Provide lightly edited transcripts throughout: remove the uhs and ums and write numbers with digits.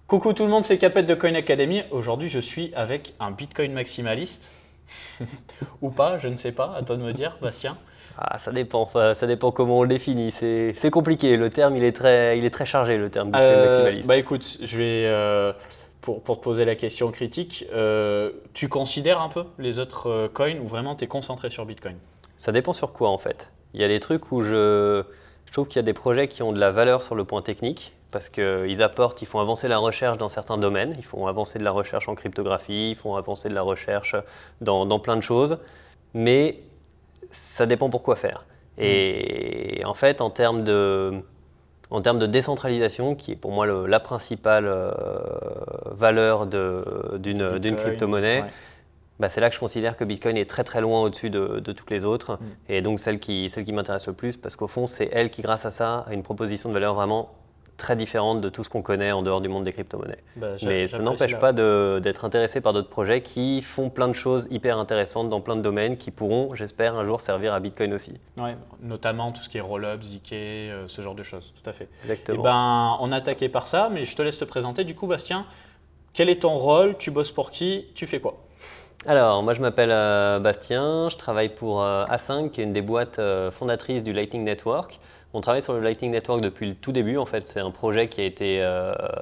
Coucou tout le monde, c'est Capet de Coin Academy. Aujourd'hui, je suis avec un Bitcoin maximaliste. Ou pas, je ne sais pas. À toi de me dire, Bastien. Ça dépend, enfin, ça dépend comment on le définit. C'est compliqué, le terme il est très chargé, le terme Bitcoin maximaliste. Bah écoute, je vais, pour te poser la question critique, tu considères un peu les autres coins ou vraiment tu es concentré sur Bitcoin? Ça dépend sur quoi en fait. Il y a des trucs où je trouve qu'il y a des projets qui ont de la valeur sur le point technique, parce qu'ils apportent, ils font avancer la recherche dans certains domaines, ils font avancer de la recherche en cryptographie, ils font avancer de la recherche dans plein de choses, mais ça dépend pour quoi faire. Et en fait, en termes de décentralisation, qui est pour moi la principale valeur d'une Bitcoin, crypto-monnaie, ouais. bah, c'est là que je considère que Bitcoin est très très loin au-dessus de toutes les autres. Et donc celle qui m'intéresse le plus, parce qu'au fond, c'est elle qui, grâce à ça, a une proposition de valeur vraiment très différente de tout ce qu'on connaît en dehors du monde des crypto-monnaies. Bah, Mais ça j'apprécie n'empêche pas d'être intéressé par d'autres projets qui font plein de choses hyper intéressantes dans plein de domaines qui pourront, j'espère, un jour servir à Bitcoin aussi. Ouais, notamment tout ce qui est roll-up, ZK, ce genre de choses, tout à fait. Et Exactement. ben, on a attaqué par ça, mais je te laisse te présenter. Du coup, Bastien, quel est ton rôle? Tu bosses pour qui? Tu fais quoi? Alors, moi je m'appelle Bastien, je travaille pour A5, qui est une des boîtes fondatrices du Lightning Network. On travaille sur le Lightning Network depuis le tout début. En fait, c'est un projet qui a été,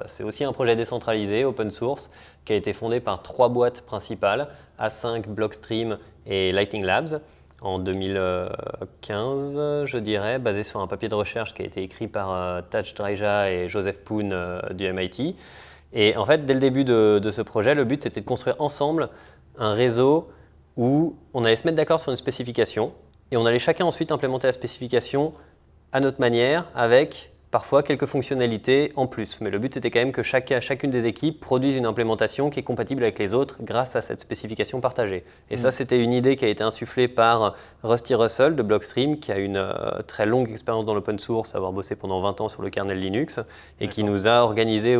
c'est aussi un projet décentralisé, open source, qui a été fondé par 3 boîtes principales, A5, Blockstream et Lightning Labs, en 2015, je dirais, basé sur un papier de recherche qui a été écrit par Taj Dreja et Joseph Poon du MIT. Et en fait, dès le début de ce projet, le but c'était de construire ensemble un réseau où on allait se mettre d'accord sur une spécification et on allait chacun ensuite implémenter la spécification à notre manière, avec parfois quelques fonctionnalités en plus. Mais le but était quand même que chacune des équipes produise une implémentation qui est compatible avec les autres grâce à cette spécification partagée. Et ça, c'était une idée qui a été insufflée par Rusty Russell de Blockstream, qui a une très longue expérience dans l'open source, avoir bossé pendant 20 ans sur le kernel Linux, et qui nous a organisé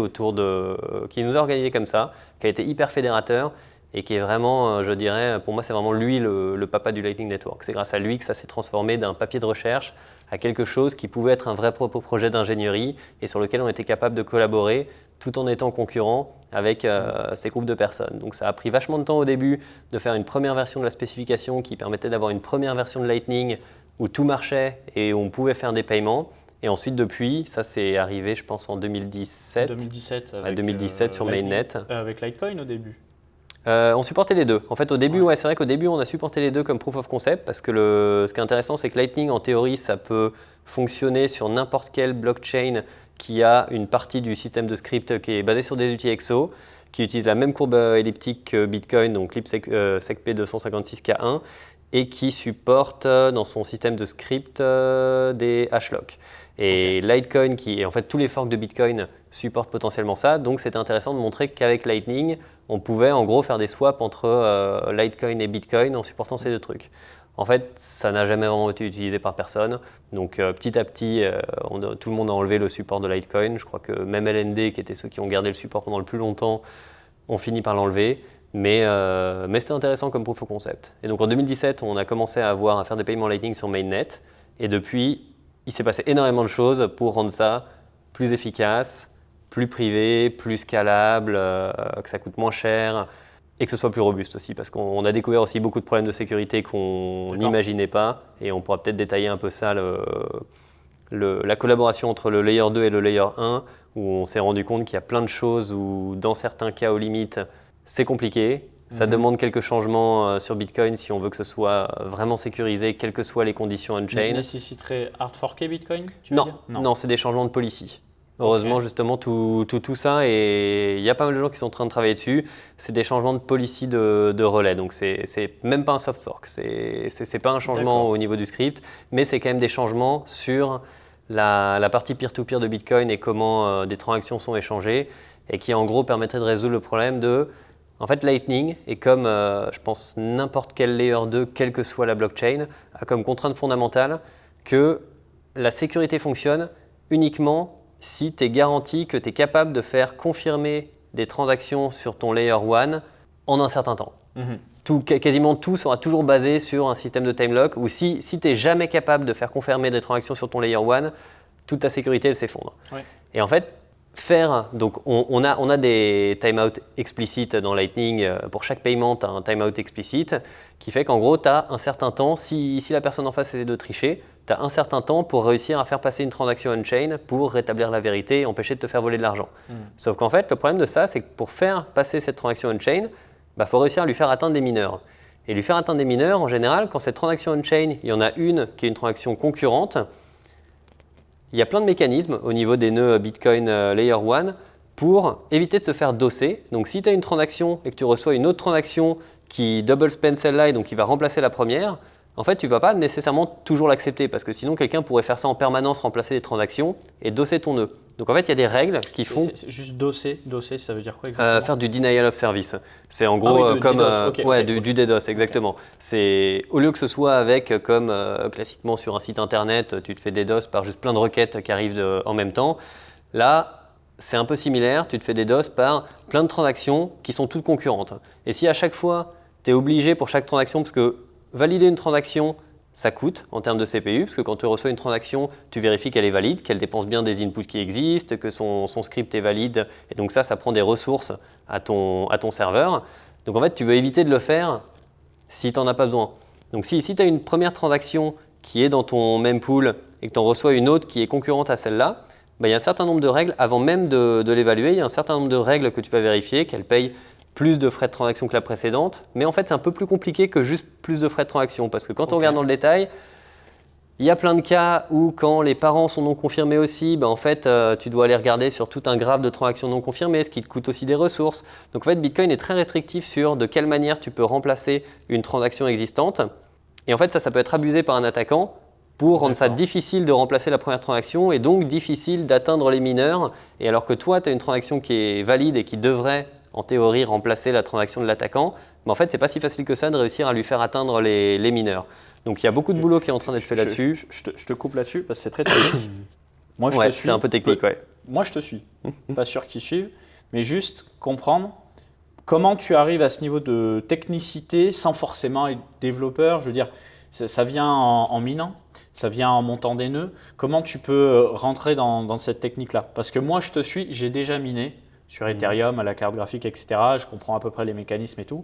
comme ça, qui a été hyper fédérateur, et qui est vraiment, je dirais, pour moi, c'est vraiment lui le papa du Lightning Network. C'est grâce à lui que ça s'est transformé d'un papier de recherche à quelque chose qui pouvait être un vrai propre projet d'ingénierie et sur lequel on était capable de collaborer tout en étant concurrent avec ces groupes de personnes. Donc ça a pris vachement de temps au début de faire une première version de la spécification qui permettait d'avoir une première version de Lightning où tout marchait et où on pouvait faire des paiements. Et ensuite, depuis, ça c'est arrivé, je pense, en 2017. 2017 à avec 2017 sur Mainnet. Avec Litecoin au début. On supportait les deux. En fait, au début, ouais, c'est vrai qu'au début, on a supporté les deux comme proof of concept parce que ce qui est intéressant, c'est que Lightning, en théorie, ça peut fonctionner sur n'importe quelle blockchain qui a une partie du système de script qui est basé sur des outils EXO, qui utilisent la même courbe elliptique que Bitcoin, donc SecP 256K1, et qui supporte dans son système de script des hashlocks. Et Litecoin, en fait, tous les forks de Bitcoin supportent potentiellement ça, donc c'était intéressant de montrer qu'avec Lightning, on pouvait en gros faire des swaps entre Litecoin et Bitcoin en supportant ces deux trucs. En fait, ça n'a jamais vraiment été utilisé par personne. Donc petit à petit, tout le monde a enlevé le support de Litecoin. Je crois que même LND, qui étaient ceux qui ont gardé le support pendant le plus longtemps, ont fini par l'enlever. Mais c'était intéressant comme proof of concept. Et donc en 2017, on a commencé à faire des paiements Lightning sur Mainnet. Et depuis, il s'est passé énormément de choses pour rendre ça plus efficace, plus privé, plus scalable, que ça coûte moins cher et que ce soit plus robuste aussi, parce qu'on a découvert aussi beaucoup de problèmes de sécurité qu'on n'imaginait pas, et on pourra peut-être détailler un peu ça, la collaboration entre le layer 2 et le layer 1, où on s'est rendu compte qu'il y a plein de choses où, dans certains cas, aux limites, c'est compliqué. Ça demande quelques changements sur Bitcoin si on veut que ce soit vraiment sécurisé, quelles que soient les conditions on-chain. Nécessiterait hard forker Bitcoin, tu veux Non, dire? non, c'est des changements de policy. Heureusement, justement, tout ça, et il y a pas mal de gens qui sont en train de travailler dessus, c'est des changements de policy de relais. Donc, c'est même pas un soft fork, c'est pas un changement au niveau du script, mais c'est quand même des changements sur la partie peer-to-peer de Bitcoin et comment des transactions sont échangées, et qui en gros permettrait de résoudre le problème de… En fait, Lightning est comme, je pense, n'importe quel layer 2, quelle que soit la blockchain, a comme contrainte fondamentale que la sécurité fonctionne uniquement si tu es garanti que tu es capable de faire confirmer des transactions sur ton layer 1 en un certain temps. Quasiment tout sera toujours basé sur un système de time lock, où si tu n'es jamais capable de faire confirmer des transactions sur ton layer 1, toute ta sécurité elle s'effondre. Ouais. Et en fait, donc on a des timeouts explicites dans Lightning. Pour chaque paiement, tu as un timeout explicite qui fait qu'en gros, tu as un certain temps, si la personne en face essaie de tricher, tu as un certain temps pour réussir à faire passer une transaction on-chain pour rétablir la vérité et empêcher de te faire voler de l'argent. Sauf qu'en fait, le problème de ça, c'est que pour faire passer cette transaction on-chain, il faut réussir à lui faire atteindre des mineurs. Et lui faire atteindre des mineurs, en général, quand cette transaction on-chain, il y en a une qui est une transaction concurrente, il y a plein de mécanismes au niveau des nœuds Bitcoin Layer 1 pour éviter de se faire dosser. Donc si tu as une transaction et que tu reçois une autre transaction qui double spend celle-là et donc qui va remplacer la première, en fait, tu ne vas pas nécessairement toujours l'accepter parce que sinon, quelqu'un pourrait faire ça en permanence, remplacer les transactions et dosser ton nœud. Donc en fait, il y a des règles qui font… C'est juste dosser, ça veut dire quoi exactement? Faire du denial of service. C'est en gros comme du DDoS, exactement. C'est au lieu que ce soit avec, comme classiquement sur un site internet, tu te fais DDoS par juste plein de requêtes qui arrivent en même temps. Là, c'est un peu similaire, tu te fais DDoS par plein de transactions qui sont toutes concurrentes. Et si à chaque fois, tu es obligé pour chaque transaction, parce que valider une transaction, ça coûte en termes de CPU, parce que quand tu reçois une transaction, tu vérifies qu'elle est valide, qu'elle dépense bien des inputs qui existent, que son script est valide, et donc ça prend des ressources à ton serveur. Donc en fait, tu veux éviter de le faire si tu n'en as pas besoin. Donc si tu as une première transaction qui est dans ton mempool et que tu en reçois une autre qui est concurrente à celle-là, il y a un certain nombre de règles, avant même de l'évaluer, il y a un certain nombre de règles que tu vas vérifier, qu'elle paye plus de frais de transaction que la précédente, mais en fait c'est un peu plus compliqué que juste plus de frais de transaction, parce que quand on regarde dans le détail, il y a plein de cas où quand les parents sont non confirmés aussi, en fait tu dois aller regarder sur tout un graphe de transactions non confirmées, ce qui te coûte aussi des ressources. Donc en fait Bitcoin est très restrictif sur de quelle manière tu peux remplacer une transaction existante, et en fait ça peut être abusé par un attaquant pour rendre ça difficile de remplacer la première transaction et donc difficile d'atteindre les mineurs, et alors que toi tu as une transaction qui est valide et qui devrait en théorie remplacer la transaction de l'attaquant, mais en fait, c'est pas si facile que ça de réussir à lui faire atteindre les mineurs. Donc il y a beaucoup de boulot qui est en train d'être fait là-dessus. Je te coupe là-dessus parce que c'est très technique. Moi, je te suis. C'est un peu technique, ouais. Moi, je te suis. Pas sûr qu'ils suivent, mais juste comprendre comment tu arrives à ce niveau de technicité sans forcément être développeur. Je veux dire, ça vient en minant, ça vient en montant des nœuds. Comment tu peux rentrer dans cette technique-là? Parce que moi, je te suis, j'ai déjà miné sur Ethereum, à la carte graphique, etc. Je comprends à peu près les mécanismes et tout.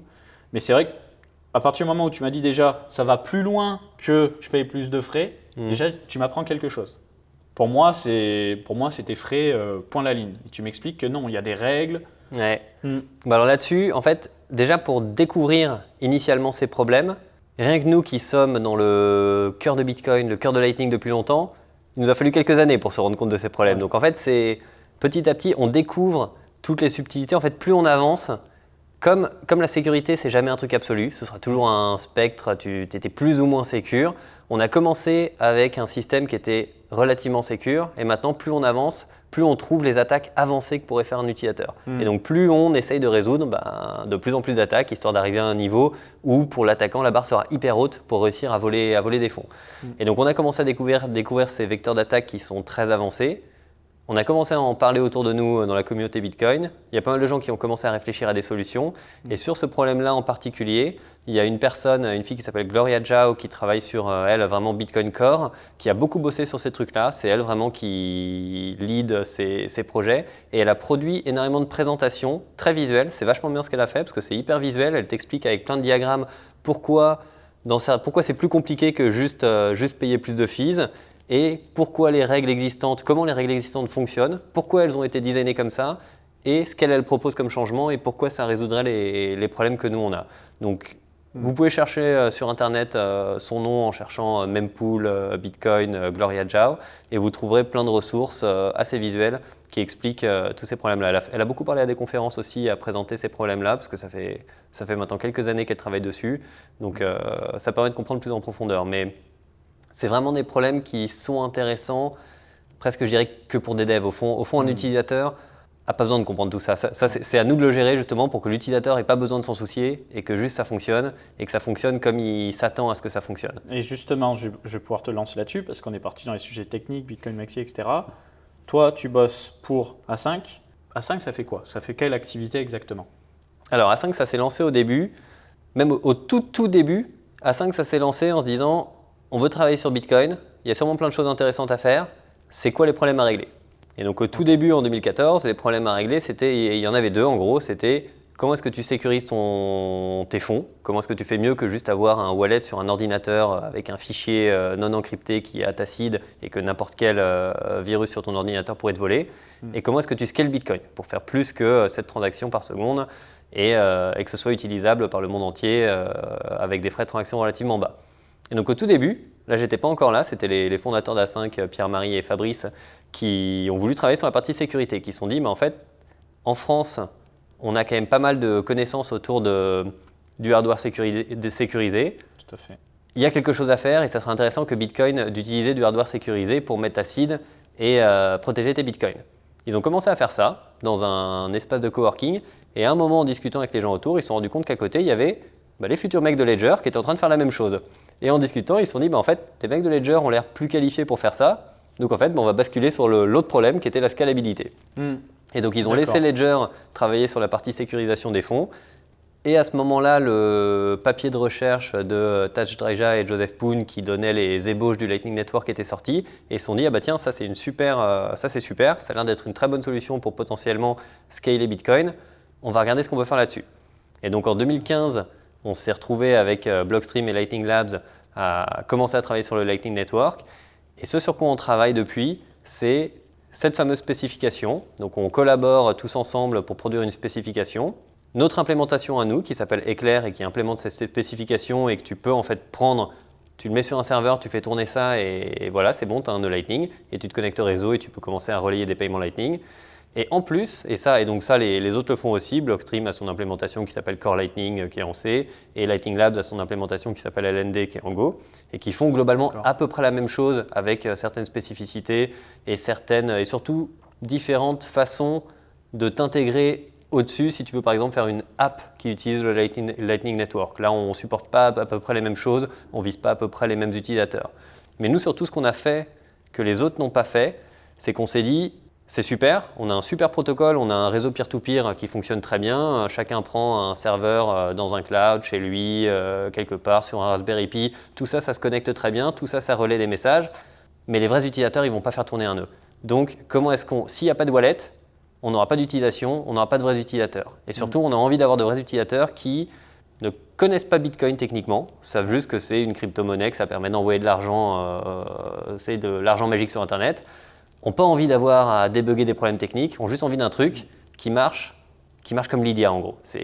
Mais c'est vrai qu'à partir du moment où tu m'as dit déjà, ça va plus loin que je paye plus de frais, déjà, tu m'apprends quelque chose. Pour moi, c'était frais, point la ligne. Et tu m'expliques que non, il y a des règles. Ouais. Alors là-dessus, en fait, déjà pour découvrir initialement ces problèmes, rien que nous qui sommes dans le cœur de Bitcoin, le cœur de Lightning depuis longtemps, il nous a fallu quelques années pour se rendre compte de ces problèmes. Donc en fait, c'est petit à petit, on découvre toutes les subtilités. En fait, plus on avance, comme la sécurité, c'est jamais un truc absolu, ce sera toujours un spectre, tu étais plus ou moins sécure. On a commencé avec un système qui était relativement sécure, et maintenant, plus on avance, plus on trouve les attaques avancées que pourrait faire un utilisateur. Et donc, plus on essaye de résoudre de plus en plus d'attaques, histoire d'arriver à un niveau où, pour l'attaquant, la barre sera hyper haute pour réussir à voler des fonds. Et donc, on a commencé à découvrir ces vecteurs d'attaque qui sont très avancés. On a commencé à en parler autour de nous dans la communauté Bitcoin. Il y a pas mal de gens qui ont commencé à réfléchir à des solutions. Et sur ce problème-là en particulier, il y a une fille qui s'appelle Gloria Zhao qui travaille sur, elle, vraiment Bitcoin Core, qui a beaucoup bossé sur ces trucs-là. C'est elle vraiment qui lead ces projets. Et elle a produit énormément de présentations très visuelles. C'est vachement bien ce qu'elle a fait parce que c'est hyper visuel. Elle t'explique avec plein de diagrammes pourquoi c'est plus compliqué que juste payer plus de fees. Et pourquoi les règles existantes, comment les règles existantes fonctionnent, pourquoi elles ont été designées comme ça, et ce qu'elle propose comme changement, et pourquoi ça résoudrait les problèmes que nous on a. Donc, vous pouvez chercher sur Internet son nom en cherchant Mempool, Bitcoin, Gloria Zhao, et vous trouverez plein de ressources assez visuelles qui expliquent tous ces problèmes-là. Elle a beaucoup parlé à des conférences aussi, à présenter ces problèmes-là, parce que ça fait maintenant quelques années qu'elle travaille dessus, donc ça permet de comprendre plus en profondeur. Mais c'est vraiment des problèmes qui sont intéressants, presque je dirais que pour des devs. Au fond, un utilisateur n'a pas besoin de comprendre tout ça. C'est à nous de le gérer justement pour que l'utilisateur n'ait pas besoin de s'en soucier et que juste ça fonctionne et que ça fonctionne comme il s'attend à ce que ça fonctionne. Et justement, je vais pouvoir te lancer là-dessus parce qu'on est parti dans les sujets techniques, Bitcoin Maxi, etc. Toi, tu bosses pour A5. A5, ça fait quoi? Ça fait quelle activité exactement? Alors A5, ça s'est lancé au début, même au tout début. A5, ça s'est lancé en se disant… On veut travailler sur Bitcoin, il y a sûrement plein de choses intéressantes à faire. C'est quoi les problèmes à régler? Et donc au tout début, en 2014, les problèmes à régler, il y en avait deux en gros. C'était comment est-ce que tu sécurises tes fonds? Comment est-ce que tu fais mieux que juste avoir un wallet sur un ordinateur avec un fichier non encrypté qui est at acid et que n'importe quel virus sur ton ordinateur pourrait te voler? Et comment est-ce que tu scales Bitcoin pour faire plus que 7 transactions par seconde et que ce soit utilisable par le monde entier avec des frais de transaction relativement bas? Et donc au tout début, là j'étais pas encore là, c'était les fondateurs d'A5, Pierre-Marie et Fabrice, qui ont voulu travailler sur la partie sécurité, qui se sont dit, mais en fait, en France, on a quand même pas mal de connaissances autour du hardware sécurisé. Tout à fait. Il y a quelque chose à faire et ça serait intéressant que Bitcoin d'utiliser du hardware sécurisé pour mettre acide et protéger tes Bitcoins. Ils ont commencé à faire ça dans un espace de coworking et à un moment, en discutant avec les gens autour, ils se sont rendus compte qu'à côté, il y avait les futurs mecs de Ledger qui étaient en train de faire la même chose. Et en discutant, ils se sont dit, en fait, les mecs de Ledger ont l'air plus qualifiés pour faire ça. Donc en fait, on va basculer sur l'autre problème qui était la scalabilité. Et donc ils ont laissé Ledger travailler sur la partie sécurisation des fonds. Et à ce moment-là, le papier de recherche de Taj Dreja et Joseph Poon qui donnait les ébauches du Lightning Network était sorti. Et ils se sont dit, tiens, ça c'est super, ça a l'air d'être une très bonne solution pour potentiellement scaler Bitcoin. On va regarder ce qu'on peut faire là-dessus. Et donc en 2015, on s'est retrouvé avec Blockstream et Lightning Labs à commencer à travailler sur le Lightning Network. Et ce sur quoi on travaille depuis, c'est cette fameuse spécification. Donc on collabore tous ensemble pour produire une spécification. Notre implémentation à nous, qui s'appelle Eclair et qui implémente cette spécification et que tu peux en fait prendre, tu le mets sur un serveur, tu fais tourner ça et voilà, c'est bon, tu as un nœud Lightning et tu te connectes au réseau et tu peux commencer à relayer des paiements Lightning. Et en plus, les autres le font aussi, Blockstream a son implémentation qui s'appelle Core Lightning qui est en C, et Lightning Labs a son implémentation qui s'appelle LND qui est en Go, et qui font globalement à peu près la même chose avec certaines spécificités et surtout différentes façons de t'intégrer au-dessus si tu veux par exemple faire une app qui utilise le Lightning Network. Là, on ne supporte pas à peu près les mêmes choses, on ne vise pas à peu près les mêmes utilisateurs. Mais nous, surtout, ce qu'on a fait que les autres n'ont pas fait, c'est qu'on s'est dit, c'est super, on a un super protocole, on a un réseau peer-to-peer qui fonctionne très bien. Chacun prend un serveur dans un cloud, chez lui, quelque part, sur un Raspberry Pi. Tout ça, ça se connecte très bien, tout ça, ça relaie des messages. Mais les vrais utilisateurs, ils ne vont pas faire tourner un nœud. Donc, s'il n'y a pas de wallet, on n'aura pas d'utilisation, on n'aura pas de vrais utilisateurs. Et surtout, on a envie d'avoir de vrais utilisateurs qui ne connaissent pas Bitcoin techniquement, savent juste que c'est une crypto-monnaie, que ça permet d'envoyer de l'argent, c'est de l'argent magique sur Internet. N'ont pas envie d'avoir à débugger des problèmes techniques, ont juste envie d'un truc qui marche comme Lydia en gros. Tu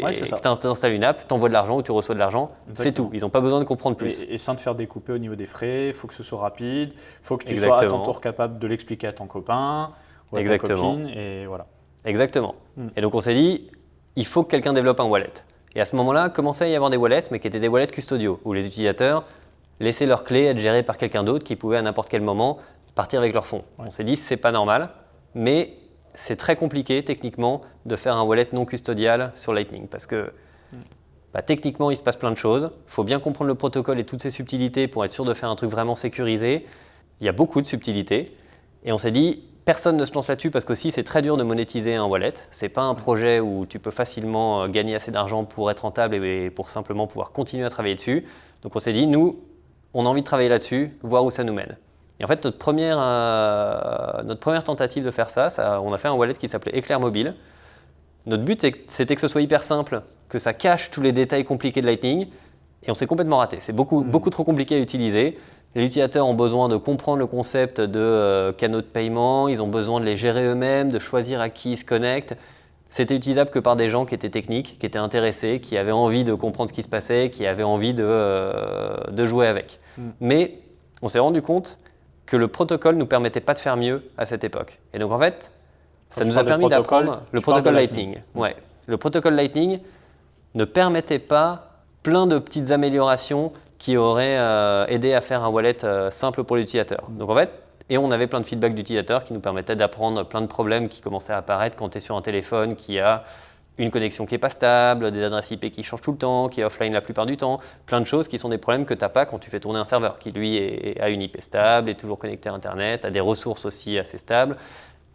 installes une app, tu envoies de l'argent ou tu reçois de l'argent, c'est tout. Ils n'ont pas besoin de comprendre plus. Et sans te faire découper au niveau des frais, il faut que ce soit rapide, il faut que tu sois à ton tour capable de l'expliquer à ton copain ou à ta copine. Et voilà. Exactement. Et donc on s'est dit, il faut que quelqu'un développe un wallet. Et à ce moment-là, commençait à y avoir des wallets, mais qui étaient des wallets custodiaux, où les utilisateurs laissaient leurs clés être gérées par quelqu'un d'autre qui pouvait à n'importe quel moment partir avec leurs fonds. On s'est dit, c'est pas normal, mais c'est très compliqué techniquement de faire un wallet non custodial sur Lightning parce que techniquement, il se passe plein de choses. Il faut bien comprendre le protocole et toutes ses subtilités pour être sûr de faire un truc vraiment sécurisé. Il y a beaucoup de subtilités. Et on s'est dit, personne ne se lance là-dessus parce qu'aussi, c'est très dur de monétiser un wallet. Ce n'est pas un projet où tu peux facilement gagner assez d'argent pour être rentable et pour simplement pouvoir continuer à travailler dessus. Donc on s'est dit, nous, on a envie de travailler là-dessus, voir où ça nous mène. Et en fait, notre première tentative de faire ça, on a fait un wallet qui s'appelait Eclair Mobile. Notre but, c'était que ce soit hyper simple, que ça cache tous les détails compliqués de Lightning, et on s'est complètement raté. C'est beaucoup trop compliqué à utiliser. Les utilisateurs ont besoin de comprendre le concept de canaux de paiement, ils ont besoin de les gérer eux-mêmes, de choisir à qui ils se connectent. C'était utilisable que par des gens qui étaient techniques, qui étaient intéressés, qui avaient envie de comprendre ce qui se passait, qui avaient envie de jouer avec. Mais on s'est rendu compte que le protocole ne nous permettait pas de faire mieux à cette époque. Et donc en fait, ça nous a permis d'apprendre le protocole Lightning. Ouais. Le protocole Lightning ne permettait pas plein de petites améliorations qui auraient aidé à faire un wallet simple pour l'utilisateur. Donc en fait, et on avait plein de feedback d'utilisateurs qui nous permettaient d'apprendre plein de problèmes qui commençaient à apparaître quand tu es sur un téléphone qui a une connexion qui n'est pas stable, des adresses IP qui changent tout le temps, qui est offline la plupart du temps, plein de choses qui sont des problèmes que tu n'as pas quand tu fais tourner un serveur, qui lui a une IP stable, est toujours connecté à Internet, a des ressources aussi assez stables.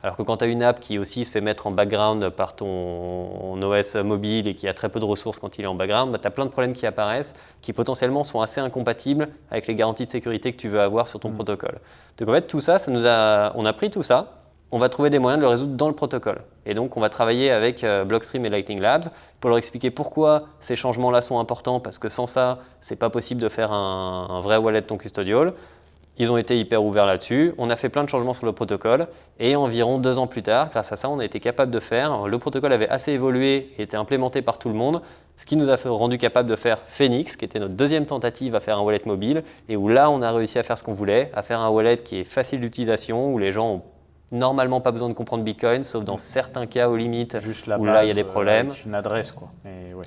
Alors que quand tu as une app qui aussi se fait mettre en background par ton OS mobile et qui a très peu de ressources quand il est en background, tu as plein de problèmes qui apparaissent qui potentiellement sont assez incompatibles avec les garanties de sécurité que tu veux avoir sur ton protocole. Donc en fait, tout ça, on a pris tout ça on va trouver des moyens de le résoudre dans le protocole. Et donc, on va travailler avec Blockstream et Lightning Labs pour leur expliquer pourquoi ces changements-là sont importants, parce que sans ça, c'est pas possible de faire un vrai wallet non custodial. Ils ont été hyper ouverts là-dessus. On a fait plein de changements sur le protocole et environ 2 ans plus tard, grâce à ça, on a été capable de faire. Le protocole avait assez évolué et été implémenté par tout le monde, ce qui nous a rendu capable de faire Phoenix, qui était notre deuxième tentative à faire un wallet mobile et où là, on a réussi à faire ce qu'on voulait, à faire un wallet qui est facile d'utilisation, où les gens ont normalement pas besoin de comprendre Bitcoin, sauf dans certains cas aux limites Juste la où base, là, il y a des problèmes. avec une adresse, quoi. Mais ouais.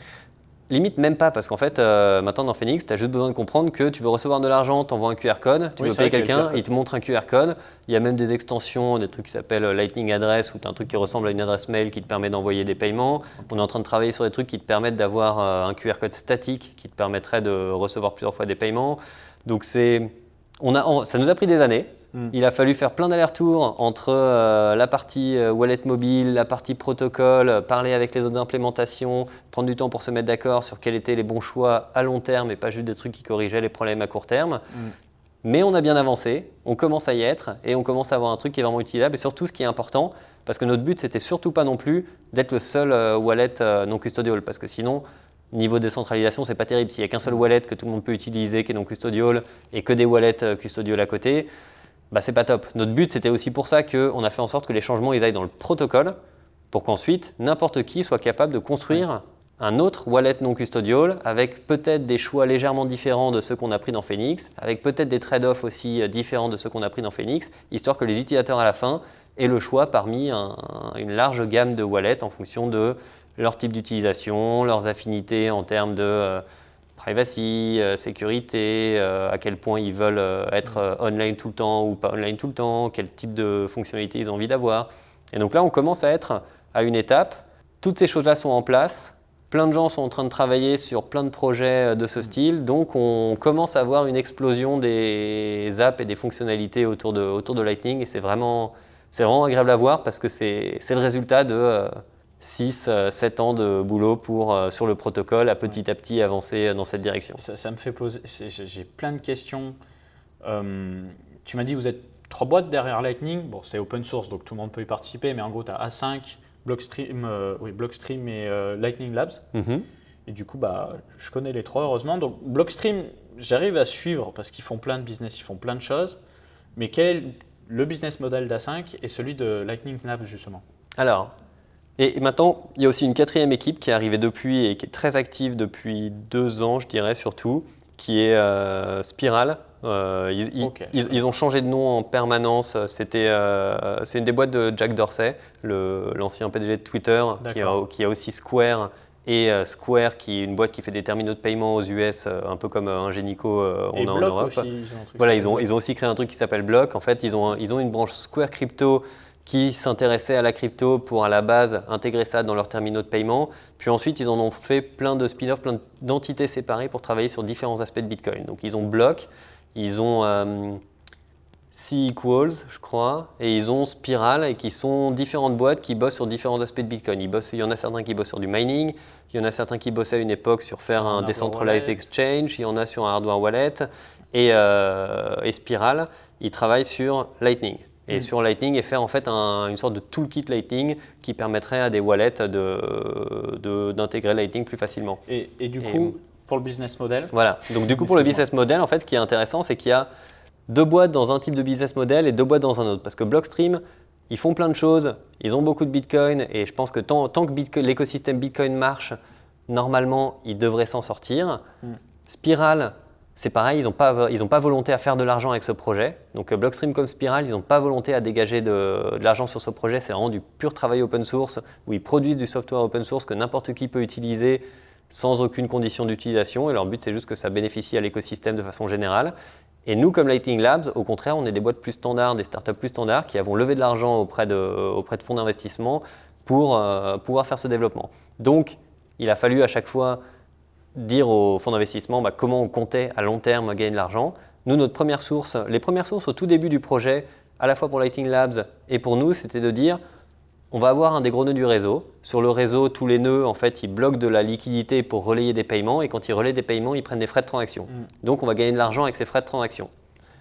Limite même pas, parce qu'en fait, maintenant dans Phoenix, tu as juste besoin de comprendre que tu veux recevoir de l'argent, tu envoies un QR code, tu Oui, veux c'est payer vrai qu'il y a le quelqu'un, QR code. il te montre un QR code. Il y a même des extensions, des trucs qui s'appellent Lightning Address, où tu as un truc qui ressemble à une adresse mail qui te permet d'envoyer des paiements. On est en train de travailler sur des trucs qui te permettent d'avoir un QR code statique qui te permettrait de recevoir plusieurs fois des paiements. Donc ça nous a pris des années. Il a fallu faire plein d'allers-retours entre la partie wallet mobile, la partie protocole, parler avec les autres implémentations, prendre du temps pour se mettre d'accord sur quels étaient les bons choix à long terme et pas juste des trucs qui corrigeaient les problèmes à court terme. Mais on a bien avancé, on commence à y être et on commence à avoir un truc qui est vraiment utilisable et surtout ce qui est important, parce que notre but c'était surtout pas non plus d'être le seul wallet non custodial, parce que sinon, niveau décentralisation, c'est pas terrible. S'il n'y a qu'un seul wallet que tout le monde peut utiliser qui est non custodial et que des wallets custodial à côté, bah, c'est pas top. Notre but, c'était aussi pour ça qu'on a fait en sorte que les changements ils aillent dans le protocole pour qu'ensuite, n'importe qui soit capable de construire un autre wallet non custodial avec peut-être des choix légèrement différents de ceux qu'on a pris dans Phoenix, avec peut-être des trade-offs aussi différents de ceux qu'on a pris dans Phoenix, histoire que les utilisateurs à la fin aient le choix parmi une large gamme de wallets en fonction de leur type d'utilisation, leurs affinités en termes de privacy, sécurité, à quel point ils veulent être online tout le temps ou pas online tout le temps, quel type de fonctionnalité ils ont envie d'avoir. Et donc là, on commence à être à une étape. Toutes ces choses-là sont en place. Plein de gens sont en train de travailler sur plein de projets de ce style. Donc, on commence à avoir une explosion des apps et des fonctionnalités autour de Lightning. Et c'est vraiment agréable à voir parce que c'est le résultat de 6-7 ans de boulot sur le protocole à petit avancer dans cette direction. Ça me fait poser, j'ai plein de questions. Tu m'as dit vous êtes 3 boîtes derrière Lightning. Bon, c'est open source, donc tout le monde peut y participer, mais en gros, tu as A5, Blockstream et Lightning Labs. Et du coup, je connais les 3, heureusement. Donc, Blockstream, j'arrive à suivre parce qu'ils font plein de business, ils font plein de choses. Mais quel est le business model d'A5 et celui de Lightning Labs, justement? Alors, et maintenant, il y a aussi une 4e équipe qui est arrivée depuis et qui est très active depuis 2 ans, je dirais surtout, qui est Spiral. Ils ont changé de nom en permanence. C'est une des boîtes de Jack Dorsey, l'ancien PDG de Twitter, qui a aussi Square. Et Square, qui est une boîte qui fait des terminaux de paiement aux US, un peu comme Ingenico on a en Europe. Aussi, ils ont aussi créé un truc qui s'appelle Block. En fait, ils ont une branche Square Crypto qui s'intéressait à la crypto pour à la base intégrer ça dans leurs terminaux de paiement. Puis ensuite, ils en ont fait plein de spin-offs, plein d'entités séparées pour travailler sur différents aspects de Bitcoin. Donc ils ont Block, ils ont C-Equals, je crois, et ils ont Spiral, et qui sont différentes boîtes qui bossent sur différents aspects de Bitcoin. Il y en a certains qui bossent sur du mining, il y en a certains qui bossaient à une époque sur faire un decentralized exchange, il y en a sur un hardware wallet, et Spiral, ils travaillent sur Lightning. Et sur Lightning, et faire en fait une sorte de toolkit Lightning qui permettrait à des wallets d'intégrer Lightning plus facilement. Et du coup, pour le business model? Voilà, donc du coup pour le business model, en fait, ce qui est intéressant, c'est qu'il y a 2 boîtes dans un type de business model et 2 boîtes dans un autre. Parce que Blockstream, ils font plein de choses, ils ont beaucoup de Bitcoin, et je pense que tant que l'écosystème Bitcoin marche, normalement, ils devraient s'en sortir. Spiral, c'est pareil, ils n'ont pas volonté à faire de l'argent avec ce projet. Donc Blockstream comme Spiral, ils n'ont pas volonté à dégager de l'argent sur ce projet. C'est vraiment du pur travail open source où ils produisent du software open source que n'importe qui peut utiliser sans aucune condition d'utilisation. Et leur but, c'est juste que ça bénéficie à l'écosystème de façon générale. Et nous, comme Lightning Labs, au contraire, on est des boîtes plus standards, des startups plus standards qui avons levé de l'argent auprès de fonds d'investissement pour pouvoir faire ce développement. Donc, il a fallu à chaque fois dire aux fonds d'investissement comment on comptait à long terme gagner de l'argent. Nous, les premières sources au tout début du projet, à la fois pour Lightning Labs et pour nous, c'était de dire on va avoir un des gros nœuds du réseau. Sur le réseau, tous les nœuds, en fait, ils bloquent de la liquidité pour relayer des paiements et quand ils relaient des paiements, ils prennent des frais de transaction. Donc, on va gagner de l'argent avec ces frais de transaction.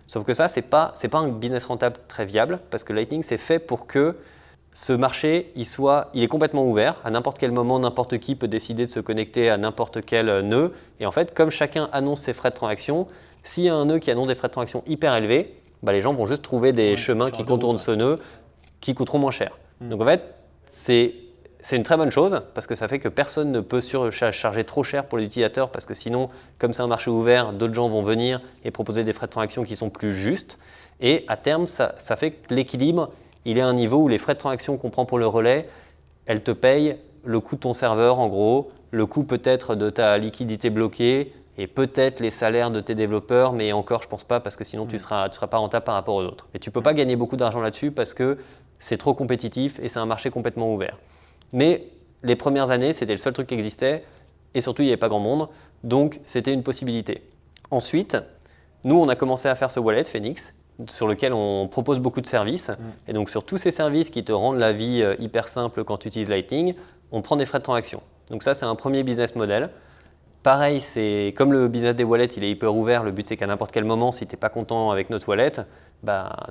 Sauf que ça, c'est pas un business rentable très viable parce que Lightning, c'est fait pour que ce marché, il est complètement ouvert. À n'importe quel moment, n'importe qui peut décider de se connecter à n'importe quel nœud. Et en fait, comme chacun annonce ses frais de transaction, s'il y a un nœud qui annonce des frais de transaction hyper élevés, les gens vont juste trouver des chemins qui contournent ce nœud qui coûteront moins cher. Donc en fait, c'est une très bonne chose parce que ça fait que personne ne peut surcharger trop cher pour les utilisateurs parce que sinon, comme c'est un marché ouvert, d'autres gens vont venir et proposer des frais de transaction qui sont plus justes. Et à terme, ça fait que l'équilibre, il est à un niveau où les frais de transaction qu'on prend pour le relais, elles te payent le coût de ton serveur en gros, le coût peut-être de ta liquidité bloquée et peut-être les salaires de tes développeurs, mais encore je pense pas parce que sinon tu seras pas rentable par rapport aux autres. Et tu peux pas gagner beaucoup d'argent là-dessus parce que c'est trop compétitif et c'est un marché complètement ouvert. Mais les premières années, c'était le seul truc qui existait et surtout il n'y avait pas grand monde, donc c'était une possibilité. Ensuite, nous on a commencé à faire ce wallet Phoenix, sur lequel on propose beaucoup de services. Et donc sur tous ces services qui te rendent la vie hyper simple quand tu utilises Lightning, on prend des frais de transaction. Donc ça, c'est un premier business model. Pareil, c'est comme le business des wallets, il est hyper ouvert. Le but, c'est qu'à n'importe quel moment, si tu n'es pas content avec notre wallet,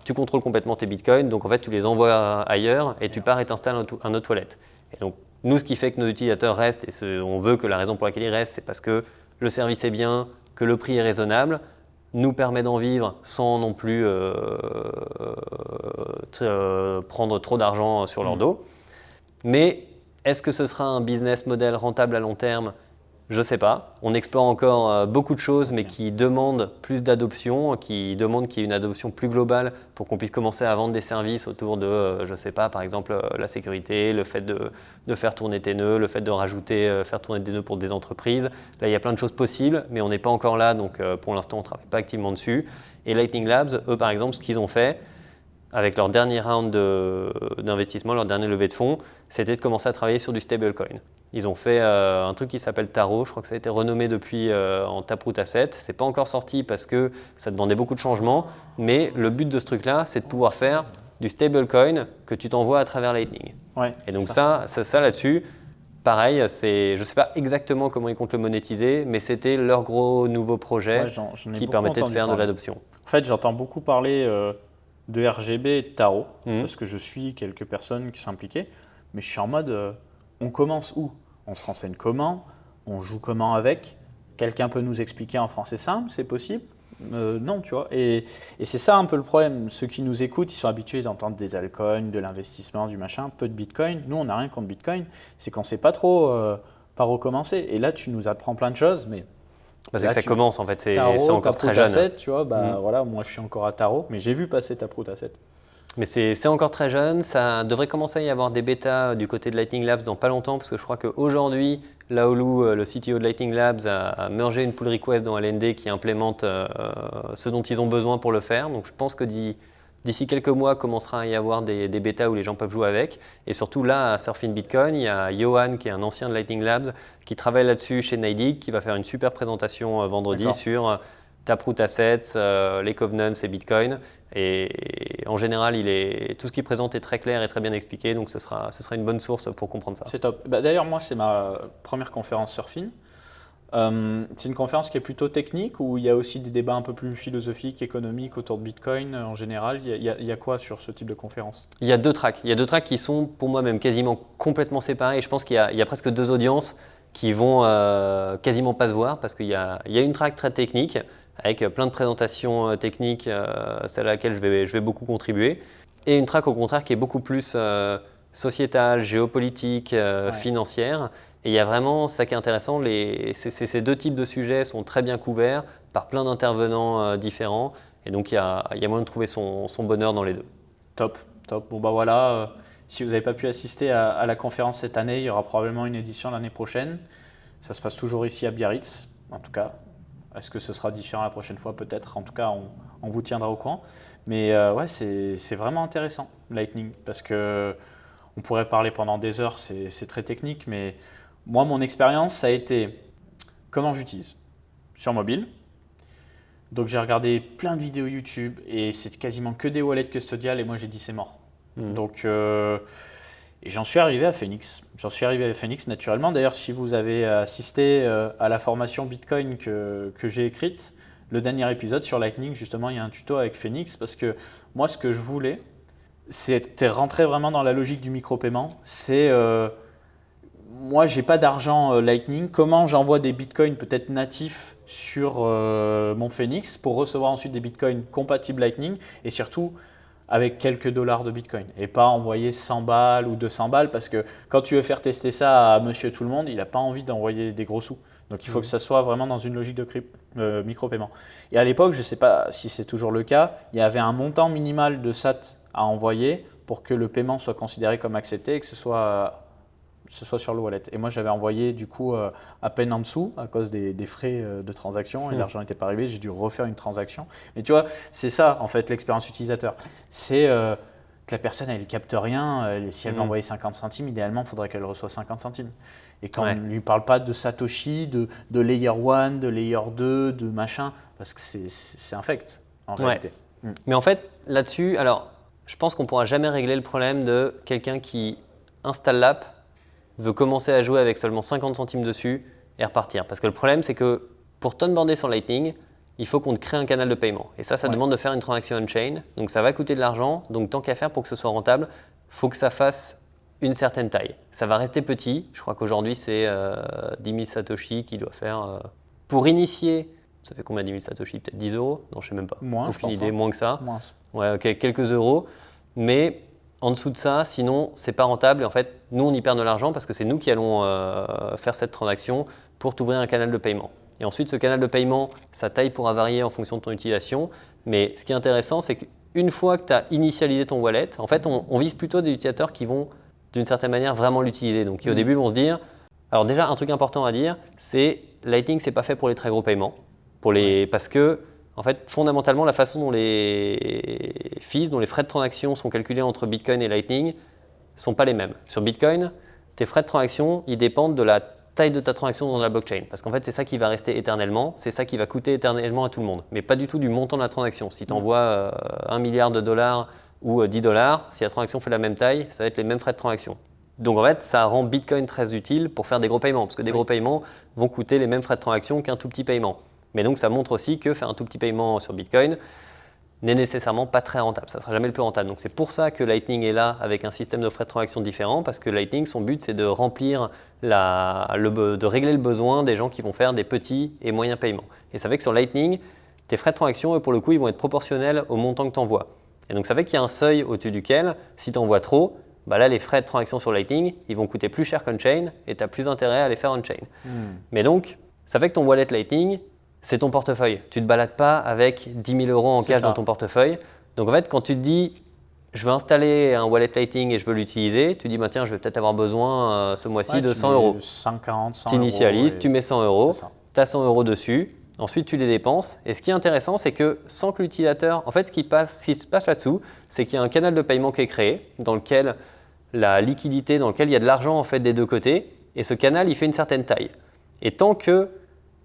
tu contrôles complètement tes bitcoins. Donc en fait, tu les envoies ailleurs et tu pars et t'installes un autre wallet. Et donc nous, ce qui fait que nos utilisateurs restent, et on veut que la raison pour laquelle ils restent, c'est parce que le service est bien, que le prix est raisonnable, nous permet d'en vivre sans non plus prendre trop d'argent sur leur dos. Mais est-ce que ce sera un business model rentable à long terme ? Je ne sais pas. On explore encore beaucoup de choses, mais qui demandent plus d'adoption, qui demandent qu'il y ait une adoption plus globale pour qu'on puisse commencer à vendre des services autour de, je ne sais pas, par exemple la sécurité, le fait de faire tourner tes nœuds, le fait de faire tourner des nœuds pour des entreprises. Là, il y a plein de choses possibles, mais on n'est pas encore là, donc pour l'instant, on ne travaille pas activement dessus. Et Lightning Labs, eux, par exemple, ce qu'ils ont fait, avec leur dernier round d'investissement, leur dernier levée de fonds, c'était de commencer à travailler sur du stablecoin. Ils ont fait un truc qui s'appelle Taro, je crois que ça a été renommé depuis en Taproot Asset. Ce n'est pas encore sorti parce que ça demandait beaucoup de changements, mais le but de ce truc-là, c'est de pouvoir faire du stablecoin que tu t'envoies à travers Lightning. Ouais, et donc ça là-dessus, pareil, je ne sais pas exactement comment ils comptent le monétiser, mais c'était leur gros nouveau projet qui permettait de faire de l'adoption. En fait, j'entends beaucoup parler de RGB et de Taro, parce que je suis quelques personnes qui sont impliquées, mais je suis en mode, on commence où ? On se renseigne comment ? On joue comment avec ? Quelqu'un peut nous expliquer en français simple, c'est possible ? Non, tu vois. Et c'est ça un peu le problème. Ceux qui nous écoutent, ils sont habitués d'entendre des altcoins, de l'investissement, du machin, peu de Bitcoin. Nous, on n'a rien contre Bitcoin. C'est qu'on ne sait pas trop par où commencer. Et là, tu nous apprends plein de choses, mais c'est que ça commence en fait, c'est encore très Taproot jeune. Asset, tu vois, voilà, moi je suis encore à Taro, mais j'ai vu passer Taproot Asset. Mais c'est encore très jeune, ça devrait commencer à y avoir des bêtas du côté de Lightning Labs dans pas longtemps, parce que je crois qu'aujourd'hui, Laolu, le CTO de Lightning Labs, a mergé une pull request dans LND qui implémente ce dont ils ont besoin pour le faire. Donc je pense que d'ici quelques mois, commencera à y avoir des bêtas où les gens peuvent jouer avec. Et surtout là, à Surfing Bitcoin, il y a Johan, qui est un ancien de Lightning Labs, qui travaille là-dessus chez Naidig, qui va faire une super présentation vendredi sur Taproot Assets, les covenants et Bitcoin. Et en général, tout ce qu'il présente est très clair et très bien expliqué, donc ce sera une bonne source pour comprendre ça. C'est top. D'ailleurs, moi, c'est ma première conférence Surfing. C'est une conférence qui est plutôt technique ou il y a aussi des débats un peu plus philosophiques, économiques autour de Bitcoin en général. Il y a quoi sur ce type de conférence ? Il y a deux tracks. Il y a deux tracks qui sont pour moi même quasiment complètement séparés. Et je pense qu'il y a presque deux audiences qui vont quasiment pas se voir parce qu'il y a une track très technique avec plein de présentations techniques, celle à laquelle je vais beaucoup contribuer, et une track au contraire qui est beaucoup plus sociétale, géopolitique, financière. Et il y a vraiment, ça qui est intéressant, ces deux types de sujets sont très bien couverts par plein d'intervenants différents. Et donc, il y a moyen de trouver son bonheur dans les deux. Top, top. Bon, voilà, si vous n'avez pas pu assister à la conférence cette année, il y aura probablement une édition l'année prochaine. Ça se passe toujours ici à Biarritz, en tout cas. Est-ce que ce sera différent la prochaine fois ? Peut-être. En tout cas, on vous tiendra au courant. Mais ouais, c'est vraiment intéressant, Lightning, parce qu'on pourrait parler pendant des heures, c'est très technique, mais moi, mon expérience, ça a été comment j'utilise sur mobile. Donc, j'ai regardé plein de vidéos YouTube et c'est quasiment que des wallets custodiales et moi, j'ai dit c'est mort. Donc, et j'en suis arrivé à Phoenix. J'en suis arrivé à Phoenix naturellement. D'ailleurs, si vous avez assisté à la formation Bitcoin que j'ai écrite, le dernier épisode sur Lightning, justement, il y a un tuto avec Phoenix parce que moi, ce que je voulais, c'était rentrer vraiment dans la logique du micro-paiement. C'est moi, j'ai pas d'argent Lightning. Comment j'envoie des bitcoins peut-être natifs sur mon Phoenix pour recevoir ensuite des bitcoins compatibles Lightning et surtout avec quelques dollars de bitcoin et pas envoyer 100 balles ou 200 balles parce que quand tu veux faire tester ça à monsieur tout le monde, il n'a pas envie d'envoyer des gros sous. Donc il faut que ça soit vraiment dans une logique de micro-paiement. Et à l'époque, je ne sais pas si c'est toujours le cas, il y avait un montant minimal de SAT à envoyer pour que le paiement soit considéré comme accepté et que ce soit sur le wallet. Et moi, j'avais envoyé du coup à peine en dessous à cause des frais de transaction et l'argent n'était pas arrivé. J'ai dû refaire une transaction. Mais tu vois, c'est ça en fait l'expérience utilisateur. C'est que la personne, elle ne capte rien. Si elle veut envoyer 50 centimes, idéalement, il faudrait qu'elle reçoive 50 centimes. Et quand on ne lui parle pas de Satoshi, de Layer 1, de Layer 2, de machin, parce que c'est infect en réalité. Mais en fait, là-dessus, alors, je pense qu'on ne pourra jamais régler le problème de quelqu'un qui installe l'app, veut commencer à jouer avec seulement 50 centimes dessus et repartir. Parce que le problème, c'est que pour t'onboarder sur Lightning, il faut qu'on te crée un canal de paiement. Et ça demande de faire une transaction on-chain. Donc ça va coûter de l'argent. Donc tant qu'à faire pour que ce soit rentable, il faut que ça fasse une certaine taille. Ça va rester petit. Je crois qu'aujourd'hui, c'est 10 000 Satoshi qui doit faire… pour initier, ça fait combien 10 000 Satoshi? Peut-être 10 euros? Non, je ne sais même pas. Moins, aucune idée, moins que ça. Moins. Ouais, ok, quelques euros. Mais en dessous de ça, sinon, c'est pas rentable. Et en fait, nous, on y perd de l'argent parce que c'est nous qui allons faire cette transaction pour t'ouvrir un canal de paiement. Et ensuite, ce canal de paiement, sa taille pourra varier en fonction de ton utilisation. Mais ce qui est intéressant, c'est qu'une fois que tu as initialisé ton wallet, en fait, on vise plutôt des utilisateurs qui vont, d'une certaine manière, vraiment l'utiliser. Donc, qui au début vont se dire… Alors déjà, un truc important à dire, c'est Lightning, c'est pas fait pour les très gros paiements. Parce que en fait, fondamentalement, la façon dont les fees, dont les frais de transaction sont calculés entre Bitcoin et Lightning ne sont pas les mêmes. Sur Bitcoin, tes frais de transaction, ils dépendent de la taille de ta transaction dans la blockchain. Parce qu'en fait, c'est ça qui va rester éternellement, c'est ça qui va coûter éternellement à tout le monde. Mais pas du tout du montant de la transaction. Si tu envoies 1 milliard de dollars ou 10 dollars, si la transaction fait la même taille, ça va être les mêmes frais de transaction. Donc en fait, ça rend Bitcoin très utile pour faire des gros paiements. Parce que des gros paiements vont coûter les mêmes frais de transaction qu'un tout petit paiement. Mais donc, ça montre aussi que faire un tout petit paiement sur Bitcoin n'est nécessairement pas très rentable. Ça ne sera jamais le plus rentable. Donc, c'est pour ça que Lightning est là avec un système de frais de transaction différent parce que Lightning, son but, c'est de remplir, de régler le besoin des gens qui vont faire des petits et moyens paiements. Et ça fait que sur Lightning, tes frais de transaction, eux, pour le coup, ils vont être proportionnels au montant que tu envoies. Et donc, ça fait qu'il y a un seuil au-dessus duquel, si tu envoies trop, bah là, les frais de transaction sur Lightning, ils vont coûter plus cher qu'on-chain et tu as plus intérêt à les faire on-chain. Mais donc, ça fait que ton wallet Lightning, c'est ton portefeuille. Tu ne te balades pas avec 10 000 euros en cash dans ton portefeuille. Donc en fait, quand tu te dis, je veux installer un wallet Lightning et je veux l'utiliser, tu dis, bah, tiens, je vais peut-être avoir besoin ce mois-ci de 100 euros. 140, 100 tu initialises, tu mets 100 euros, tu as 100 euros dessus, ensuite tu les dépenses. Et ce qui est intéressant, c'est que sans que l'utilisateur… En fait, ce qui se passe là-dessous, c'est qu'il y a un canal de paiement qui est créé dans lequel la liquidité, dans lequel il y a de l'argent en fait, des deux côtés. Et ce canal, il fait une certaine taille. Et tant que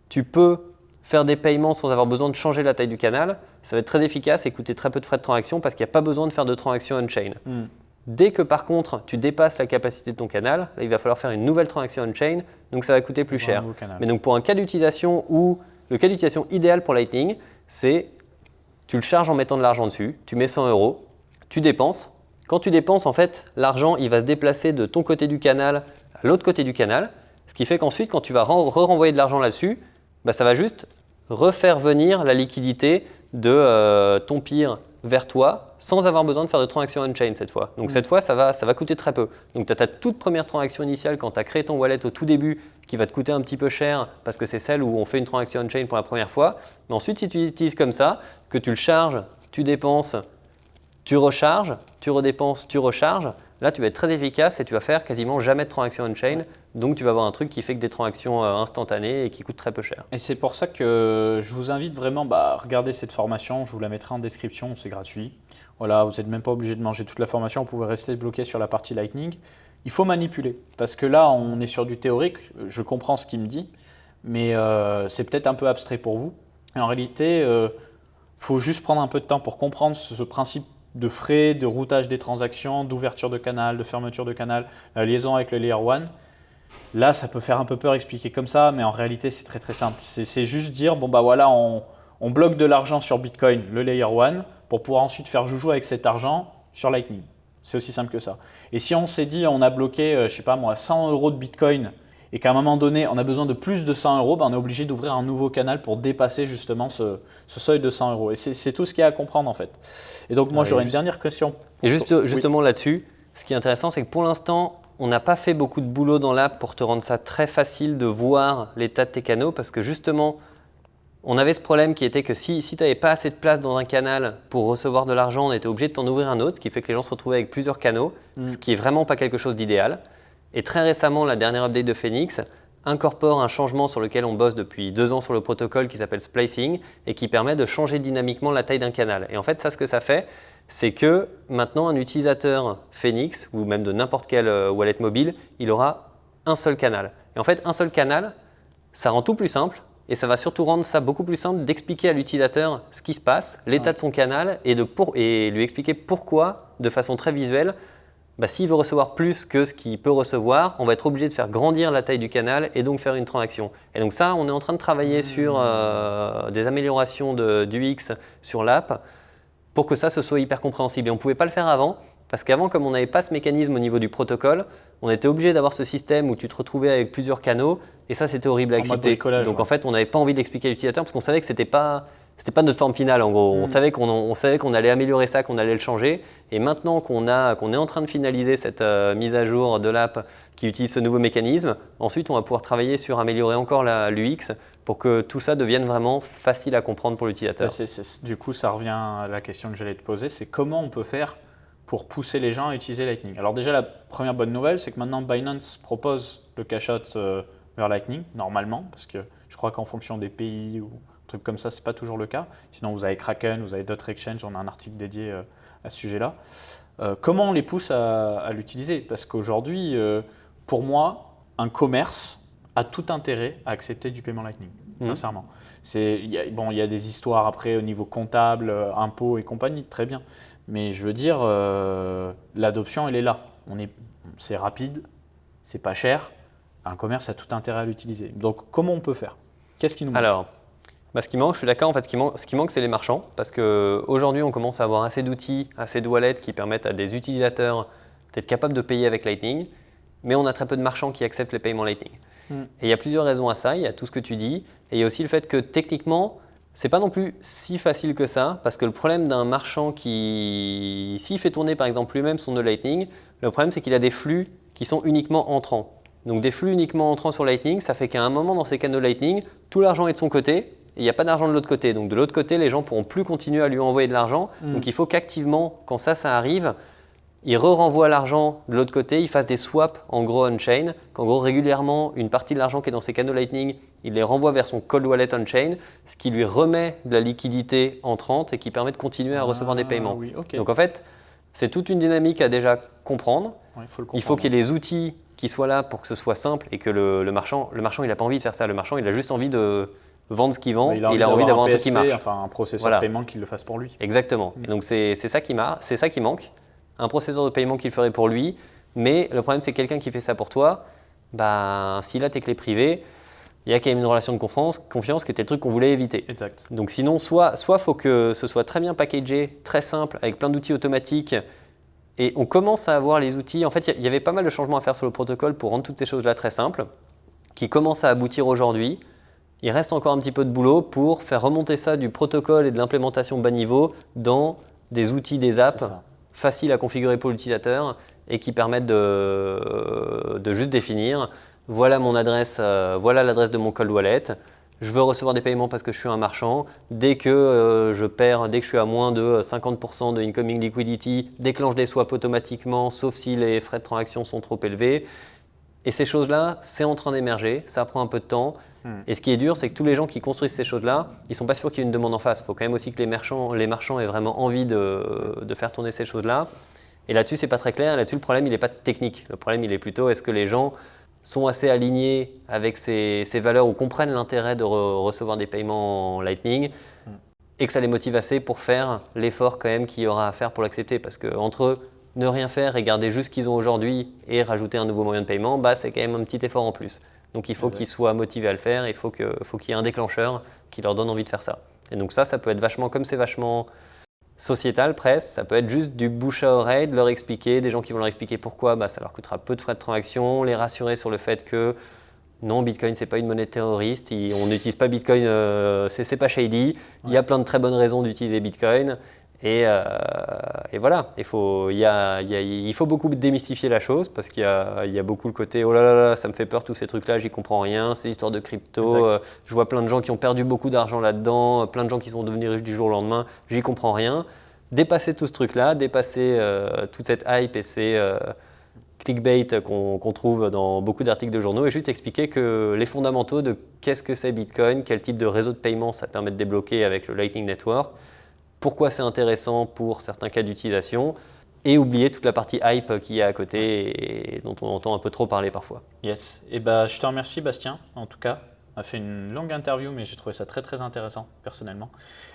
tu peux faire des paiements sans avoir besoin de changer la taille du canal, ça va être très efficace et coûter très peu de frais de transaction parce qu'il n'y a pas besoin de faire de transactions on-chain. Dès que par contre tu dépasses la capacité de ton canal, là, il va falloir faire une nouvelle transaction on-chain, donc ça va coûter plus cher. Mais donc pour un cas d'utilisation où le cas d'utilisation idéal pour Lightning, c'est tu le charges en mettant de l'argent dessus, tu mets 100 euros, tu dépenses. Quand tu dépenses, en fait, l'argent il va se déplacer de ton côté du canal à l'autre côté du canal, ce qui fait qu'ensuite quand tu vas renvoyer de l'argent là-dessus, bah, ça va juste refaire venir la liquidité de ton peer vers toi sans avoir besoin de faire de transaction on-chain cette fois. Donc cette fois, ça va coûter très peu. Donc tu as ta toute première transaction initiale quand tu as créé ton wallet au tout début qui va te coûter un petit peu cher parce que c'est celle où on fait une transaction on-chain pour la première fois. Mais ensuite, si tu l'utilises comme ça, que tu le charges, tu dépenses, tu recharges, tu redépenses, tu recharges, là tu vas être très efficace et tu vas faire quasiment jamais de transaction on-chain. Donc tu vas avoir un truc qui fait que des transactions instantanées et qui coûtent très peu cher. Et c'est pour ça que je vous invite vraiment à regarder cette formation. Je vous la mettrai en description, c'est gratuit. Voilà, vous n'êtes même pas obligé de manger toute la formation, vous pouvez rester bloqué sur la partie Lightning. Il faut manipuler parce que là on est sur du théorique, je comprends ce qu'il me dit, mais c'est peut-être un peu abstrait pour vous. Et en réalité, il faut juste prendre un peu de temps pour comprendre ce principe de frais, de routage des transactions, d'ouverture de canal, de fermeture de canal, la liaison avec le Layer 1. Là, ça peut faire un peu peur expliquer comme ça, mais en réalité, c'est très très simple. C'est juste dire, bon bah voilà, on on bloque de l'argent sur Bitcoin, le Layer 1, pour pouvoir ensuite faire joujou avec cet argent sur Lightning. C'est aussi simple que ça. Et si on s'est dit, on a bloqué, je sais pas moi, 100 € de Bitcoin et qu'à un moment donné, on a besoin de plus de 100 €, ben on est obligé d'ouvrir un nouveau canal pour dépasser justement ce seuil de 100 €. Et c'est tout ce qu'il y a à comprendre en fait. Et donc moi, j'aurais une dernière question. Et justement là-dessus, ce qui est intéressant, c'est que pour l'instant, on n'a pas fait beaucoup de boulot dans l'app pour te rendre ça très facile de voir l'état de tes canaux parce que justement, on avait ce problème qui était que si tu n'avais pas assez de place dans un canal pour recevoir de l'argent, on était obligé de t'en ouvrir un autre, ce qui fait que les gens se retrouvaient avec plusieurs canaux, ce qui est vraiment pas quelque chose d'idéal. Et très récemment, la dernière update de Phoenix incorpore un changement sur lequel on bosse depuis 2 ans sur le protocole qui s'appelle splicing et qui permet de changer dynamiquement la taille d'un canal. Et en fait, ça, ce que ça fait, c'est que maintenant, un utilisateur Phoenix ou même de n'importe quel wallet mobile, il aura un seul canal. Et en fait, un seul canal, ça rend tout plus simple. Et ça va surtout rendre ça beaucoup plus simple d'expliquer à l'utilisateur ce qui se passe, l'état de son canal et lui expliquer pourquoi, de façon très visuelle, s'il veut recevoir plus que ce qu'il peut recevoir, on va être obligé de faire grandir la taille du canal et donc faire une transaction. Et donc ça, on est en train de travailler sur des améliorations du UX sur l'app pour que ça, ce soit hyper compréhensible. Et on ne pouvait pas le faire avant, parce qu'avant, comme on n'avait pas ce mécanisme au niveau du protocole, on était obligé d'avoir ce système où tu te retrouvais avec plusieurs canaux, et ça, c'était horrible à accepter. Donc en fait, on n'avait pas envie d'expliquer à l'utilisateur, parce qu'on savait que c'était pas notre forme finale, en gros. On savait qu'on allait améliorer ça, qu'on allait le changer. Et maintenant qu'on est en train de finaliser cette mise à jour de l'app qui utilise ce nouveau mécanisme, ensuite, on va pouvoir travailler sur améliorer encore l'UX pour que tout ça devienne vraiment facile à comprendre pour l'utilisateur. Du coup, ça revient à la question que j'allais te poser, c'est comment on peut faire pour pousser les gens à utiliser Lightning. Alors déjà, la première bonne nouvelle, c'est que maintenant Binance propose le cash-out vers Lightning, normalement, parce que je crois qu'en fonction des pays ou trucs comme ça, ce n'est pas toujours le cas. Sinon, vous avez Kraken, vous avez d'autres exchanges, on a un article dédié à ce sujet-là. Comment on les pousse à l'utiliser? Parce qu'aujourd'hui, pour moi, un commerce a tout intérêt à accepter du paiement Lightning, sincèrement. Il y a des histoires après au niveau comptable, impôts et compagnie, très bien. Mais je veux dire, l'adoption, elle est là. C'est rapide, c'est pas cher. Un commerce a tout intérêt à l'utiliser. Donc, comment on peut faire? Qu'est-ce qui nous manque? Alors, ce qui manque, je suis d'accord, en fait, ce qui manque, c'est les marchands. Parce qu'aujourd'hui, on commence à avoir assez d'outils, assez de wallets qui permettent à des utilisateurs d'être capables de payer avec Lightning. Mais on a très peu de marchands qui acceptent les paiements Lightning. Et il y a plusieurs raisons à ça. Il y a tout ce que tu dis. Et il y a aussi le fait que techniquement, c'est pas non plus si facile que ça, parce que le problème d'un marchand s'il fait tourner par exemple lui-même son nœud Lightning, le problème c'est qu'il a des flux qui sont uniquement entrants. Donc des flux uniquement entrants sur Lightning, ça fait qu'à un moment dans ces canaux Lightning, tout l'argent est de son côté et il n'y a pas d'argent de l'autre côté. Donc de l'autre côté, les gens pourront plus continuer à lui envoyer de l'argent. Donc il faut qu'activement, quand ça arrive, il renvoie l'argent de l'autre côté, il fasse des swaps en gros on-chain, qu'en gros régulièrement, une partie de l'argent qui est dans ses canaux Lightning, il les renvoie vers son cold wallet on-chain, ce qui lui remet de la liquidité entrante et qui permet de continuer à recevoir des paiements. Oui, okay. Donc en fait, c'est toute une dynamique à déjà comprendre. Ouais, il faut qu'il y ait les outils qui soient là pour que ce soit simple et que le marchand, il n'a pas envie de faire ça. Le marchand, il a juste envie de vendre ce qu'il vend, il a envie d'avoir un truc qui marche. Enfin, un processeur de paiement qui le fasse pour lui. Exactement. Et donc c'est ça qui manque. Un processeur de paiement qui le ferait pour lui, mais le problème c'est que quelqu'un qui fait ça pour toi, s'il a tes clés privées, il y a quand même une relation de confiance qui était le truc qu'on voulait éviter. Exact. Donc sinon, soit faut que ce soit très bien packagé, très simple, avec plein d'outils automatiques, et on commence à avoir les outils. En fait, il y avait pas mal de changements à faire sur le protocole pour rendre toutes ces choses-là très simples, qui commencent à aboutir aujourd'hui. Il reste encore un petit peu de boulot pour faire remonter ça du protocole et de l'implémentation bas niveau dans des outils, des apps faciles à configurer pour l'utilisateur et qui permettent de juste définir voilà mon adresse, voilà l'adresse de mon cold wallet. Je veux recevoir des paiements parce que je suis un marchand. Dès que dès que je suis à moins de 50% de incoming liquidity, déclenche des swaps automatiquement, sauf si les frais de transaction sont trop élevés. Et ces choses-là, c'est en train d'émerger, ça prend un peu de temps. Et ce qui est dur, c'est que tous les gens qui construisent ces choses-là, ils ne sont pas sûrs qu'il y ait une demande en face. Il faut quand même aussi que les marchands aient vraiment envie de faire tourner ces choses-là. Et là-dessus, ce n'est pas très clair. Là-dessus, le problème, il n'est pas technique. Le problème, il est plutôt, est-ce que les gens sont assez alignés avec ces valeurs ou comprennent l'intérêt de recevoir des paiements en Lightning et que ça les motive assez pour faire l'effort quand même qu'il y aura à faire pour l'accepter. Parce qu'entre ne rien faire et garder juste ce qu'ils ont aujourd'hui et rajouter un nouveau moyen de paiement, c'est quand même un petit effort en plus. Donc il faut qu'ils soient motivés à le faire, il faut qu'il y ait un déclencheur qui leur donne envie de faire ça. Et donc ça peut être vachement, comme c'est vachement sociétal, presse, ça peut être juste du bouche à oreille, de leur expliquer, des gens qui vont leur expliquer pourquoi ça leur coûtera peu de frais de transaction, les rassurer sur le fait que non, Bitcoin, c'est pas une monnaie terroriste, on n'utilise pas Bitcoin, c'est pas shady, il y a plein de très bonnes raisons d'utiliser Bitcoin. Et voilà, il faut beaucoup démystifier la chose parce qu'il y a beaucoup le côté oh là là, là ça me fait peur tous ces trucs-là, j'y comprends rien, c'est l'histoire de crypto, je vois plein de gens qui ont perdu beaucoup d'argent là-dedans, plein de gens qui sont devenus riches du jour au lendemain, j'y comprends rien. Dépasser tout ce truc-là, dépasser toute cette hype et ces clickbait qu'on trouve dans beaucoup d'articles de journaux et juste expliquer que les fondamentaux de qu'est-ce que c'est Bitcoin, quel type de réseau de paiement ça permet de débloquer avec le Lightning Network, pourquoi c'est intéressant pour certains cas d'utilisation et oublier toute la partie hype qu'il y a à côté et dont on entend un peu trop parler parfois. Yes. Et je te remercie Bastien, en tout cas. On a fait une longue interview, mais j'ai trouvé ça très très intéressant personnellement.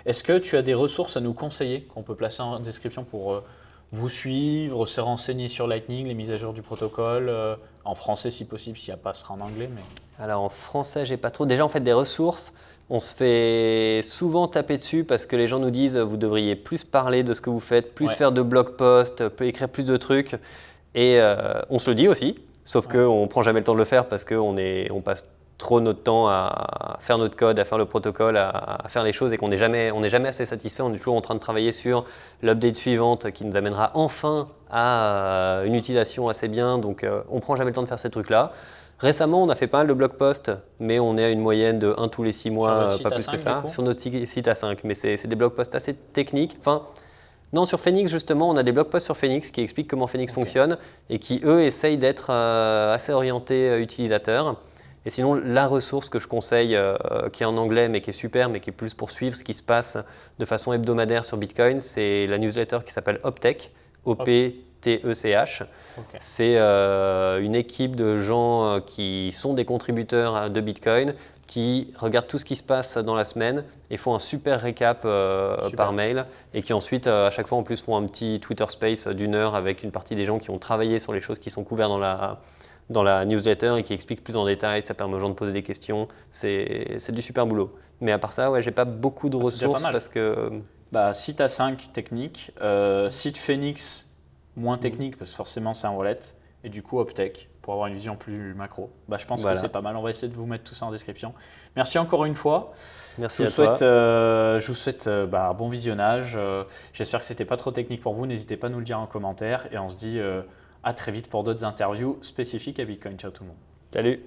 Est-ce que tu as des ressources à nous conseiller qu'on peut placer en description pour vous suivre, se renseigner sur Lightning, les mises à jour du protocole, en français si possible, s'il n'y a pas, ce sera en anglais. Mais... Alors en français, j'ai pas trop. Déjà en fait des ressources. On se fait souvent taper dessus parce que les gens nous disent vous devriez plus parler de ce que vous faites, plus faire de blog posts, écrire plus de trucs. Et on se le dit aussi, sauf qu'on ne prend jamais le temps de le faire parce qu'on passe trop notre temps à faire notre code, à faire le protocole, à faire les choses et qu'on n'est jamais assez satisfait. On est toujours en train de travailler sur l'update suivante qui nous amènera enfin à une utilisation assez bien. Donc on ne prend jamais le temps de faire ces trucs-là. Récemment, on a fait pas mal de blog posts, mais on est à une moyenne de 1 tous les 6 mois, pas plus que ça. Sur notre site à 5, mais c'est des blog posts assez techniques. Enfin, non, sur Phoenix, justement, on a des blog posts sur Phoenix qui expliquent comment Phoenix fonctionne et qui, eux, essayent d'être assez orientés utilisateurs. Et sinon, la ressource que je conseille, qui est en anglais, mais qui est super, mais qui est plus pour suivre ce qui se passe de façon hebdomadaire sur Bitcoin, c'est la newsletter qui s'appelle Optech, OPTECH. C'est une équipe de gens qui sont des contributeurs de Bitcoin, qui regardent tout ce qui se passe dans la semaine et font un super récap par mail et qui ensuite, à chaque fois en plus, font un petit Twitter Space d'1 heure avec une partie des gens qui ont travaillé sur les choses qui sont couvertes dans la newsletter et qui expliquent plus en détail. Ça permet aux gens de poser des questions. C'est du super boulot. Mais à part ça, j'ai pas beaucoup de ressources parce que… site A5 technique, site Phoenix moins technique parce que forcément c'est un wallet et du coup Optech pour avoir une vision plus macro. Je pense que c'est pas mal. On va essayer de vous mettre tout ça en description. Merci encore une fois. Merci à toi. Je vous souhaite un bon visionnage. J'espère que c'était pas trop technique pour vous. N'hésitez pas à nous le dire en commentaire et on se dit à très vite pour d'autres interviews spécifiques à Bitcoin. Ciao tout le monde. Salut.